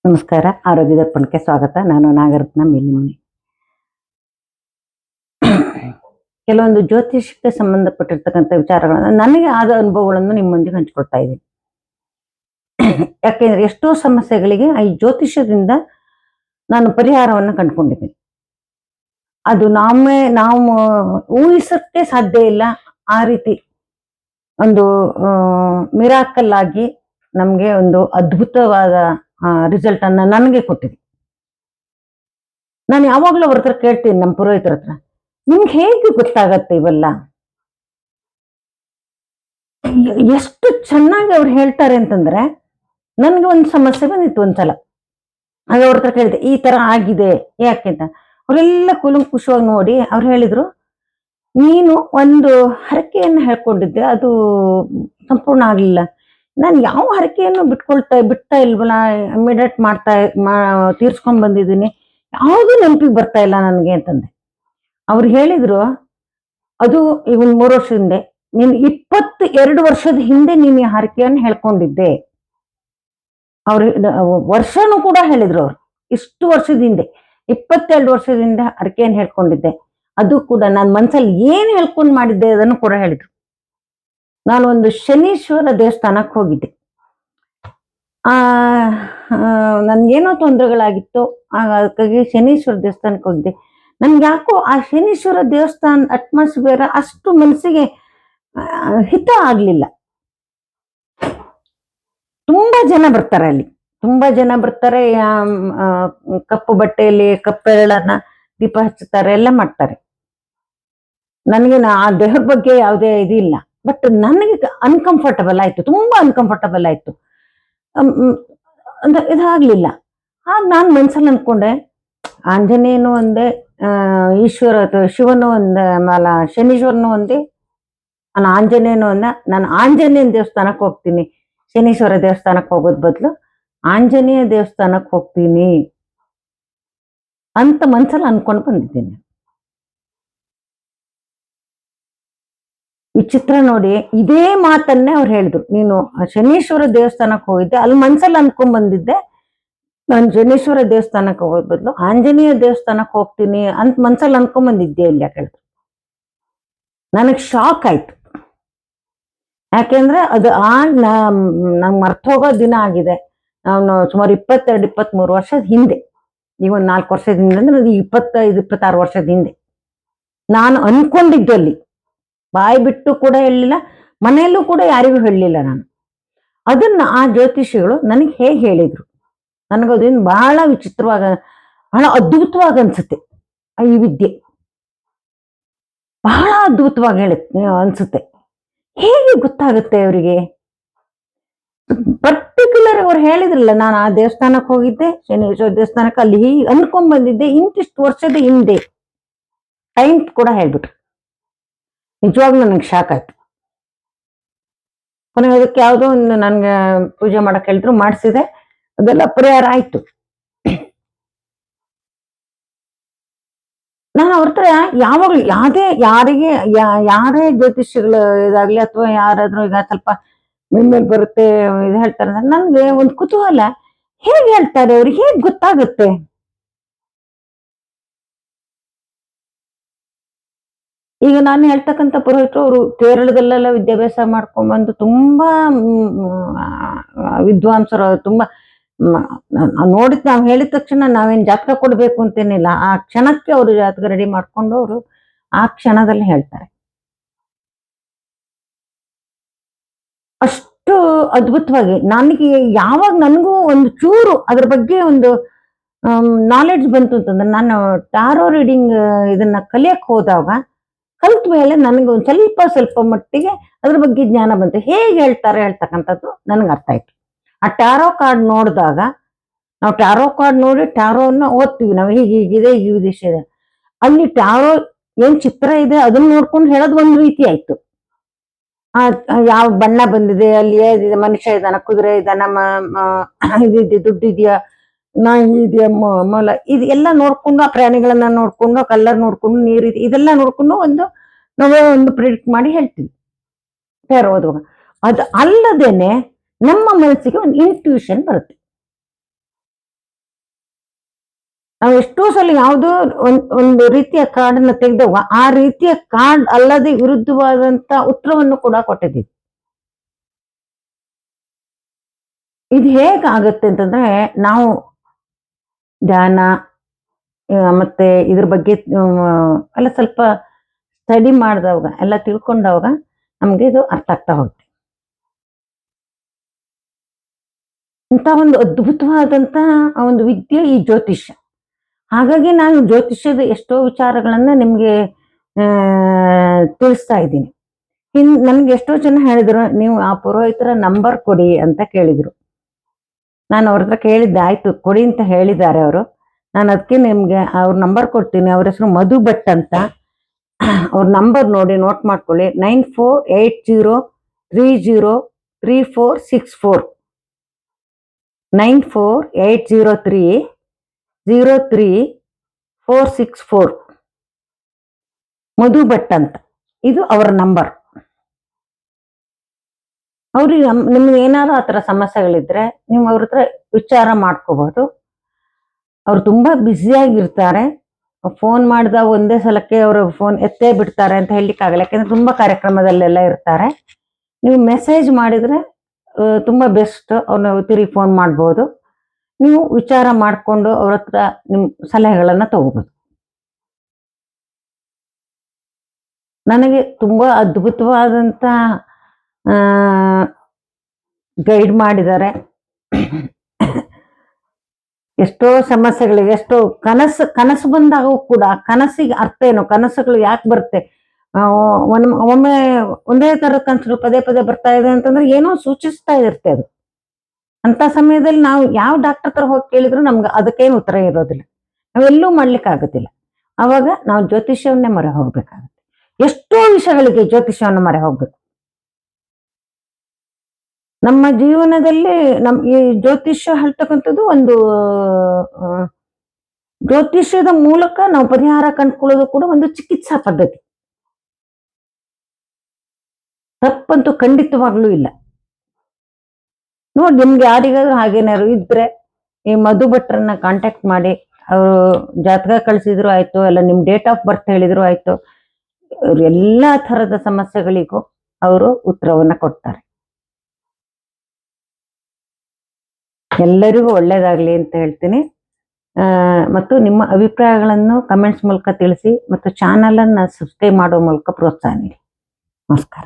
ನಮಸ್ಕಾರ. ಆರೋಗ್ಯ ದರ್ಪಣಕ್ಕೆ ಸ್ವಾಗತ. ನಾನು ನಾಗರತ್ನ ಮೇಲಿನಿ. ಕೆಲವೊಂದು ಜ್ಯೋತಿಷಕ್ಕೆ ಸಂಬಂಧಪಟ್ಟಿರ್ತಕ್ಕಂಥ ವಿಚಾರಗಳನ್ನು ನನಗೆ ಆದ ಅನುಭವಗಳನ್ನು ನಿಮ್ಮೊಂದಿಗೆ ಹಂಚಿಕೊಳ್ತಾ ಇದ್ದೀನಿ. ಯಾಕೆಂದ್ರೆ ಎಷ್ಟೋ ಸಮಸ್ಯೆಗಳಿಗೆ ಈ ಜ್ಯೋತಿಷ್ಯದಿಂದ ನಾನು ಪರಿಹಾರವನ್ನು ಕಂಡುಕೊಂಡಿದ್ದೀನಿ. ಅದು ನಾವು ಊಹಿಸಕ್ಕೆ ಸಾಧ್ಯ ಇಲ್ಲ. ಆ ರೀತಿ ಒಂದು ಮಿರಾಕಲ್ ಆಗಿ ನಮ್ಗೆ ಒಂದು ಅದ್ಭುತವಾದ ರಿಸಲ್ಟ್ ಅನ್ನ ನನಗೆ ಕೊಟ್ಟಿದೆ. ನಾನು ಯಾವಾಗ್ಲೂ ಅವ್ರ ಹತ್ರ ಕೇಳ್ತೀನಿ, ನಮ್ಮ ಪುರೋಹಿತರ ಹತ್ರ, ನಿಮ್ಗೆ ಹೇಗೆ ಗೊತ್ತಾಗತ್ತೆ ಇವೆಲ್ಲ? ಎಷ್ಟು ಚೆನ್ನಾಗಿ ಅವ್ರು ಹೇಳ್ತಾರೆ ಅಂತಂದ್ರೆ, ನನ್ಗೆ ಒಂದು ಸಮಸ್ಯೆ ಬಂದಿತ್ತು ಒಂದ್ಸಲ. ಆಗ ಅವ್ರ ಹತ್ರ ಕೇಳಿದೆ, ಈ ತರ ಆಗಿದೆ ಯಾಕೆ ಅಂತ. ಅವರೆಲ್ಲ ಕುಲಂಕುಷವಾಗಿ ನೋಡಿ ಅವ್ರು ಹೇಳಿದ್ರು, ನೀನು ಒಂದು ಹರಕೆಯನ್ನು ಹೇಳ್ಕೊಂಡಿದ್ದೆ, ಅದು ಸಂಪೂರ್ಣ ಆಗ್ಲಿಲ್ಲ. ನಾನು ಯಾವ ಹರಕೆಯನ್ನು ಬಿಡ್ತಾ ಇಲ್ವಲ್ಲ, ಇಮಿಡಿಯೇಟ್ ತೀರ್ಸ್ಕೊಂಡ್ ಬಂದಿದ್ದೀನಿ, ಯಾವುದು ನೆನಪಿಗೆ ಬರ್ತಾ ಇಲ್ಲ ನನಗೆ ಅಂತಂದೆ. ಅವ್ರು ಹೇಳಿದ್ರು, ಅದು ಈಗ 3 ವರ್ಷದ ಹಿಂದೆ, ನೀನು 22 ವರ್ಷದ ಹಿಂದೆ ನೀನು ಈ ಹರಕೆಯನ್ನು ಹೇಳ್ಕೊಂಡಿದ್ದೆ. ಅವ್ರು ವರ್ಷನೂ ಕೂಡ ಹೇಳಿದ್ರು. ಅವ್ರು ಇಷ್ಟು ವರ್ಷದ ಹಿಂದೆ 22 ವರ್ಷದಿಂದ ಹರಕೆಯನ್ನು ಹೇಳ್ಕೊಂಡಿದ್ದೆ. ಅದು ಕೂಡ ನಾನು ಮನ್ಸಲ್ಲಿ ಏನ್ ಹೇಳ್ಕೊಂಡ್ ಮಾಡಿದ್ದೆ ಅದನ್ನು ಕೂಡ ಹೇಳಿದ್ರು. ನಾನು ಒಂದು ಶನೀಶ್ವರ ದೇವಸ್ಥಾನಕ್ಕೆ ಹೋಗಿದ್ದೆ. ನನ್ಗೇನೋ ತೊಂದರೆಗಳಾಗಿತ್ತು, ಅದಕ್ಕಾಗಿ ಶನೀಶ್ವರ ದೇವಸ್ಥಾನಕ್ಕೆ ಹೋಗಿದ್ದೆ. ನನ್ಗೆ ಯಾಕೋ ಆ ಶನೀಶ್ವರ ದೇವಸ್ಥಾನ ಅಟ್ಮಾಸ್ಫಿಯರ್ ಅಷ್ಟು ಮನಸ್ಸಿಗೆ ಹಿತ ಆಗ್ಲಿಲ್ಲ. ತುಂಬಾ ಜನ ಬರ್ತಾರೆ ಅಲ್ಲಿ, ತುಂಬಾ ಜನ ಬರ್ತಾರೆ. ಕಪ್ಪು ಬಟ್ಟೆಯಲ್ಲಿ ಕಪ್ಪೆಗಳನ್ನ ದೀಪ ಹಚ್ಚುತ್ತಾರೆ, ಎಲ್ಲ ಮಾಡ್ತಾರೆ. ನನಗೆ ಆ ದೇಹದ ಬಗ್ಗೆ ಯಾವುದೇ ಇದಿಲ್ಲ, ಬಟ್ ನನಗೆ ಅನ್ಕಂಫರ್ಟಬಲ್ ಆಯ್ತು, ತುಂಬಾ ಅನ್ಕಂಫರ್ಟಬಲ್ ಆಯ್ತು. ಇದಾಗ್ಲಿಲ್ಲ. ಆಗ ನಾನು ಮನ್ಸಲ್ಲಿ ಅನ್ಕೊಂಡೆ, ಆಂಜನೇಯನು ಒಂದೇ, ಈಶ್ವರ ಅಥವಾ ಶಿವನು ಒಂದೇ, ಶನೀಶ್ವರನು ಒಂದೇ, ನಾನು ಆಂಜನೇಯನು ನಾನು ಆಂಜನೇಯನ ದೇವಸ್ಥಾನಕ್ಕೆ ಹೋಗ್ತೀನಿ, ಶನೀಶ್ವರ ದೇವಸ್ಥಾನಕ್ಕೆ ಹೋಗೋದ್ ಬದಲು ಆಂಜನೇಯ ದೇವಸ್ಥಾನಕ್ಕೆ ಹೋಗ್ತೀನಿ ಅಂತ ಮನ್ಸಲ್ಲಿ ಅನ್ಕೊಂಡು ಬಂದಿದ್ದೀನಿ. ವಿಚಿತ್ರ ನೋಡಿ, ಇದೇ ಮಾತನ್ನೇ ಅವ್ರು ಹೇಳಿದ್ರು. ನೀನು ಶನೀಶ್ವರ ದೇವಸ್ಥಾನಕ್ಕೆ ಹೋಗಿದ್ದೆ, ಅಲ್ಲಿ ಮನ್ಸಲ್ಲಿ ಅನ್ಕೊಂಡ್ ಬಂದಿದ್ದೆ, ನಾನು ಶನೀಶ್ವರ ದೇವಸ್ಥಾನಕ್ಕೆ ಹೋಗೋದ್ ಬದಲು ಆಂಜನೇಯ ದೇವಸ್ಥಾನಕ್ಕೆ ಹೋಗ್ತೀನಿ ಅಂತ ಮನ್ಸಲ್ಲಿ ಅನ್ಕೊಂಡ್ ಬಂದಿದ್ದೆ ಇಲ್ಲ ಹೇಳಿದ್ರು. ನನಗ್ ಶಾಕ್ ಆಯ್ತು. ಯಾಕೆಂದ್ರೆ ಅದು ನಂಗೆ ಮರ್ತೋಗೋ ದಿನ ಆಗಿದೆ. ನಾನು ಸುಮಾರು 22-23 ವರ್ಷದ ಹಿಂದೆ, ಈಗ ಒಂದು 4 ವರ್ಷದ ಹಿಂದೆ ಅಂದ್ರೆ ಅದು 25-26 ವರ್ಷದ ಹಿಂದೆ ನಾನು ಅನ್ಕೊಂಡಿದ್ದು. ಅಲ್ಲಿ ಬಾಯಿ ಬಿಟ್ಟು ಕೂಡ ಹೇಳಲಿಲ್ಲ, ಮನೆಯಲ್ಲೂ ಕೂಡ ಯಾರಿಗೂ ಹೇಳಲಿಲ್ಲ ನಾನು. ಅದನ್ನ ಆ ಜ್ಯೋತಿಷಿಗಳು ನನಗೆ ಹೇಗೆ ಹೇಳಿದ್ರು, ನನಗದೇನು ಬಹಳ ವಿಚಿತ್ರವಾಗ, ಬಹಳ ಅದ್ಭುತವಾಗಿ ಅನ್ಸುತ್ತೆ. ಈ ವಿದ್ಯೆ ಬಹಳ ಅದ್ಭುತವಾಗಿ ಅನ್ಸುತ್ತೆ. ಹೇಗೆ ಗೊತ್ತಾಗುತ್ತೆ ಅವರಿಗೆ? ಪರ್ಟಿಕ್ಯುಲರ್ ಅವ್ರು ಹೇಳಿದ್ರಲ್ಲ, ನಾನು ಆ ದೇವಸ್ಥಾನಕ್ಕೆ ಹೋಗಿದ್ದೆ, ಶನೀಶ್ವರ ದೇವಸ್ಥಾನಕ್ಕೆ, ಅಲ್ಲಿ ಹೀಗೆ ಅನ್ಕೊಂಡ್ ಬಂದಿದ್ದೆ, ಇಂತಿಷ್ಟು ವರ್ಷದ ಹಿಂದೆ ಟೈಮ್ ಕೂಡ ಹೇಳ್ಬಿಟ್ರು. ನಿಜವಾಗ್ಲೂ ನನಗೆ ಶಾಕ್ ಆಯ್ತು. ಕೊನೆಗೆ ಅದಕ್ಕೆ ಯಾವುದೋ ಒಂದು ನನ್ಗೆ ಪೂಜೆ ಮಾಡಕ್ ಹೇಳಿದ್ರು, ಮಾಡಿಸಿದೆ, ಅದೆಲ್ಲ ಪರಿಹಾರ ಆಯ್ತು. ನಾನು ಅವ್ರ ಹತ್ರ ಯಾವಾಗ್ಲೂ ಯಾರೇ ಜ್ಯೋತಿಷ್ಯಗಳು ಇದಾಗ್ಲಿ ಅಥವಾ ಯಾರಾದ್ರೂ ಈಗ ಸ್ವಲ್ಪ ಮೇಲೆ ಬರುತ್ತೆ ಇದು ಹೇಳ್ತಾರೆ, ನನ್ಗೆ ಒಂದು ಕುತೂಹಲ, ಹೇಗೆ ಹೇಳ್ತಾರೆ ಅವ್ರಿಗೆ, ಹೇಗೆ ಗೊತ್ತಾಗುತ್ತೆ? ಈಗ ನಾನು ಹೇಳ್ತಕ್ಕಂಥ ಪುರೋಹಿತರು, ಅವರು ಕೇರಳದಲ್ಲೆಲ್ಲ ವಿದ್ಯಾಭ್ಯಾಸ ಮಾಡ್ಕೊಂಡ್ಬಂದು ತುಂಬಾ ವಿದ್ವಾಂಸರು, ತುಂಬಾ ನೋಡಿದ್, ನಾವ್ ಹೇಳಿದ ತಕ್ಷಣ ನಾವೇನ್ ಜಾತಕ ಕೊಡ್ಬೇಕು ಅಂತೇನಿಲ್ಲ, ಆ ಕ್ಷಣಕ್ಕೆ ಅವರು ಜಾತಕ ರೆಡಿ ಮಾಡ್ಕೊಂಡು ಅವರು ಆ ಕ್ಷಣದಲ್ಲಿ ಹೇಳ್ತಾರೆ. ಅಷ್ಟು ಅದ್ಭುತವಾಗಿ ನನಗೆ ಯಾವಾಗ ನನಗೂ ಒಂದು ಚೂರು ಅದ್ರ ಬಗ್ಗೆ ಒಂದು ನಾಲೆಡ್ಜ್ ಬಂತು ಅಂತಂದ್ರೆ, ನಾನು ಟಾರೋ ರೀಡಿಂಗ್ ಇದನ್ನ ಕಲಿಯಕ್ ಹೋದಾಗ, ಕಲ್ತ ಮೇಲೆ ನನಗೆ ಒಂದು ಸ್ವಲ್ಪ ಮಟ್ಟಿಗೆ ಅದ್ರ ಬಗ್ಗೆ ಜ್ಞಾನ ಬಂತು. ಹೇಗೆ ಹೇಳ್ತಕ್ಕಂಥದ್ದು ನನಗೆ ಅರ್ಥ ಆಯ್ತು. ಆ ಟ್ಯಾರೋ ಕಾರ್ಡ್ ನೋಡಿದಾಗ, ನಾವು ಟ್ಯಾರೋ ಕಾರ್ಡ್ ನೋಡಿ ಟ್ಯಾರೋನ ಓದ್ತೀವಿ, ನಾವು ಹೀಗಿದೆ, ಈ ವಿಷಯ ಇದೆ. ಅಲ್ಲಿ ಟ್ಯಾರೋ ಏನ್ ಚಿತ್ರ ಇದೆ ಅದನ್ನ ನೋಡ್ಕೊಂಡು ಹೇಳೋದು ಒಂದು ರೀತಿ ಆಯ್ತು. ಯಾವ ಬಣ್ಣ ಬಂದಿದೆ, ಅಲ್ಲಿ ಏನಿದೆ, ಮನುಷ್ಯ ಇದಾನ, ಕುದುರೆ ಇದಾನ, ಇದಿದೆ, ದುಡ್ಡಿದ್ಯಾ, ನಾಯಿ ಇದೆಯಾ, ಮೊಲ, ಇದು ಎಲ್ಲ ನೋಡ್ಕೊಂಡು, ಆ ಪ್ರಾಣಿಗಳನ್ನ ನೋಡ್ಕೊಂಡು, ಕಲರ್ ನೋಡ್ಕೊಂಡು, ನೀರಿದೆ, ಇದೆಲ್ಲ ನೋಡ್ಕೊಂಡು ನಾವೇ ಒಂದು ಪ್ರಿಡಿಕ್ಟ್ ಮಾಡಿ ಹೇಳ್ತೀವಿ ಟ್ಯಾರೋ ಓದುವಾಗ. ಅದು ಅಲ್ಲದೇನೆ ನಮ್ಮ ಮನಸ್ಸಿಗೆ ಒಂದು ಇಂಟ್ಯೂಷನ್ ಬರುತ್ತೆ. ನಾವು ಎಷ್ಟೋ ಸಲ ಯಾವುದೋ ಒಂದು ರೀತಿಯ ಕಾರ್ಡನ್ನ ತೆಗೆದಾಗ ಆ ರೀತಿಯ ಕಾರ್ಡ್ ಅಲ್ಲದೆ ವಿರುದ್ಧವಾದಂತ ಉತ್ತರವನ್ನು ಕೂಡ ಕೊಟ್ಟಿದ್ದೀವಿ. ಇದು ಹೇಗಾಗುತ್ತೆ ಅಂತಂದ್ರೆ ನಾವು ಧ್ಯಾನ ಮತ್ತೆ ಇದ್ರ ಬಗ್ಗೆ ಎಲ್ಲ ಸ್ವಲ್ಪ ಸ್ಟಡಿ ಮಾಡಿದವಾಗ ಎಲ್ಲ ತಿಳ್ಕೊಂಡವಾಗ ನಮ್ಗೆ ಇದು ಅರ್ಥ ಆಗ್ತಾ ಹೋಗುತ್ತೆ. ಇಂಥ ಒಂದು ಅದ್ಭುತವಾದಂತ ಒಂದು ವಿದ್ಯೆ ಈ ಜ್ಯೋತಿಷ್ಯ. ಹಾಗಾಗಿ ನಾನು ಜ್ಯೋತಿಷ್ಯದ ಎಷ್ಟೋ ವಿಚಾರಗಳನ್ನ ನಿಮ್ಗೆ ತಿಳಿಸ್ತಾ ಇದ್ದೀನಿ. ನನ್ಗೆ ಎಷ್ಟೋ ಜನ ಹೇಳಿದ್ರು, ನೀವು ಆ ಪುರೋಹಿತರ ನಂಬರ್ ಕೊಡಿ ಅಂತ ಕೇಳಿದ್ರು. ನಾನು ಅವ್ರ ಹತ್ರ ಕೇಳಿದ್ದೆ, ಆಯ್ತು ಕೊಡಿ ಅಂತ ಹೇಳಿದ್ದಾರೆ ಅವರು. ನಾನು ಅದಕ್ಕೆ ನಿಮ್ಗೆ ಅವ್ರ ನಂಬರ್ ಕೊಡ್ತೀನಿ. ಅವ್ರ ಹೆಸರು ಮಧು ಭಟ್ ಅಂತ. ಅವ್ರ ನಂಬರ್ ನೋಡಿ ನೋಟ್ ಮಾಡ್ಕೊಳ್ಳಿ. 9480303464 9480303464 ಮಧು ಭಟ್ ಅಂತ. ಇದು ಅವರ ನಂಬರ್. ಅವ್ರಿಗೆ ನಿಮ್ಗೆ ಏನಾದ್ರು ಆ ಥರ ಸಮಸ್ಯೆಗಳಿದ್ರೆ ನೀವು ಅವ್ರ ಹತ್ರ ವಿಚಾರ ಮಾಡ್ಕೋಬಹುದು. ಅವ್ರು ತುಂಬಾ ಬ್ಯುಸಿಯಾಗಿರ್ತಾರೆ. ಫೋನ್ ಮಾಡಿದ ಒಂದೇ ಸಲಕ್ಕೆ ಅವರು ಫೋನ್ ಎತ್ತೇ ಬಿಡ್ತಾರೆ ಅಂತ ಹೇಳಲಿಕ್ಕಾಗಲ್ಲ, ಯಾಕೆಂದ್ರೆ ತುಂಬಾ ಕಾರ್ಯಕ್ರಮದಲ್ಲೆಲ್ಲ ಇರ್ತಾರೆ. ನೀವು ಮೆಸೇಜ್ ಮಾಡಿದ್ರೆ ತುಂಬಾ ಬೆಸ್ಟ್. ಅವ್ರನ್ನ ತಿರುಗಿ ಫೋನ್ ಮಾಡ್ಬೋದು. ನೀವು ವಿಚಾರ ಮಾಡಿಕೊಂಡು ಅವ್ರ ಹತ್ರ ನಿಮ್ಮ ಸಲಹೆಗಳನ್ನ ತಗೋಬಹುದು. ನನಗೆ ತುಂಬಾ ಅದ್ಭುತವಾದಂತ ಗೈಡ್ ಮಾಡಿದ್ದಾರೆ. ಎಷ್ಟೋ ಸಮಸ್ಯೆಗಳಿಗೆ, ಎಷ್ಟೋ ಕನಸು ಬಂದಾಗೂ ಕೂಡ ಕನಸಿಗೆ ಅರ್ಥ ಏನು, ಕನಸುಗಳು ಯಾಕೆ ಬರುತ್ತೆ, ಒಮ್ಮೆ ಒಂದೇ ತರದ ಕನಸುಗಳು ಪದೇ ಪದೇ ಬರ್ತಾ ಇದೆ ಅಂತಂದ್ರೆ ಏನೋ ಸೂಚಿಸ್ತಾ ಇರುತ್ತೆ ಅದು. ಅಂತ ಸಮಯದಲ್ಲಿ ನಾವು ಯಾವ ಡಾಕ್ಟರ್ ಹತ್ರ ಹೋಗಿ ಕೇಳಿದ್ರು ನಮ್ಗೆ ಅದಕ್ಕೇನು ಉತ್ತರ ಇರೋದಿಲ್ಲ. ನಾವೆಲ್ಲೂ ಮಾಡ್ಲಿಕ್ಕೆ ಆಗೋದಿಲ್ಲ. ಅವಾಗ ನಾವು ಜ್ಯೋತಿಷ್ಯವನ್ನೇ ಮೊರೆ ಹೋಗ್ಬೇಕಾಗುತ್ತೆ. ಎಷ್ಟೋ ವಿಷಯಗಳಿಗೆ ಜ್ಯೋತಿಷ್ಯವನ್ನು ಮೊರೆ ಹೋಗ್ಬೇಕು. ನಮ್ಮ ಜೀವನದಲ್ಲಿ ಈ ಜ್ಯೋತಿಷ್ಯ ಹೇಳ್ತಕ್ಕಂಥದ್ದು ಒಂದು ಜ್ಯೋತಿಷ್ಯದ ಮೂಲಕ ನಾವು ಪರಿಹಾರ ಕಂಡುಕೊಳ್ಳೋದು ಕೂಡ ಒಂದು ಚಿಕಿತ್ಸಾ ಪದ್ಧತಿ. ತಪ್ಪಂತೂ ಖಂಡಿತವಾಗ್ಲೂ ಇಲ್ಲ. ನೋಡಿ, ನಿಮ್ಗೆ ಯಾರಿಗಾದ್ರೂ ಹಾಗೇನಾದ್ರು ಇದ್ರೆ ಈ ಮಧು ಭಟ್ರನ್ನ ಕಾಂಟ್ಯಾಕ್ಟ್ ಮಾಡಿ. ಅವರು ಜಾತಕ ಕಳಿಸಿದ್ರು ಆಯ್ತು, ಎಲ್ಲ ನಿಮ್ ಡೇಟ್ ಆಫ್ ಬರ್ತ್ ಹೇಳಿದ್ರು ಆಯ್ತು. ಅವ್ರು ಎಲ್ಲಾ ತರದ ಸಮಸ್ಯೆಗಳಿಗೂ ಅವರು ಉತ್ತರವನ್ನ ಕೊಡ್ತಾರೆ. ಎಲ್ಲರಿಗೂ ಒಳ್ಳೇದಾಗ್ಲಿ ಅಂತ ಹೇಳ್ತೀನಿ. ಮತ್ತು ನಿಮ್ಮ ಅಭಿಪ್ರಾಯಗಳನ್ನು ಕಮೆಂಟ್ಸ್ ಮೂಲಕ ತಿಳಿಸಿ ಮತ್ತು ಚಾನಲ್ ಅನ್ನ ಸಬ್ಸ್ಕ್ರೈಬ್ ಮಾಡೋ ಮೂಲಕ ಪ್ರೋತ್ಸಾಹ ನೀಡಿ. ನಮಸ್ಕಾರ.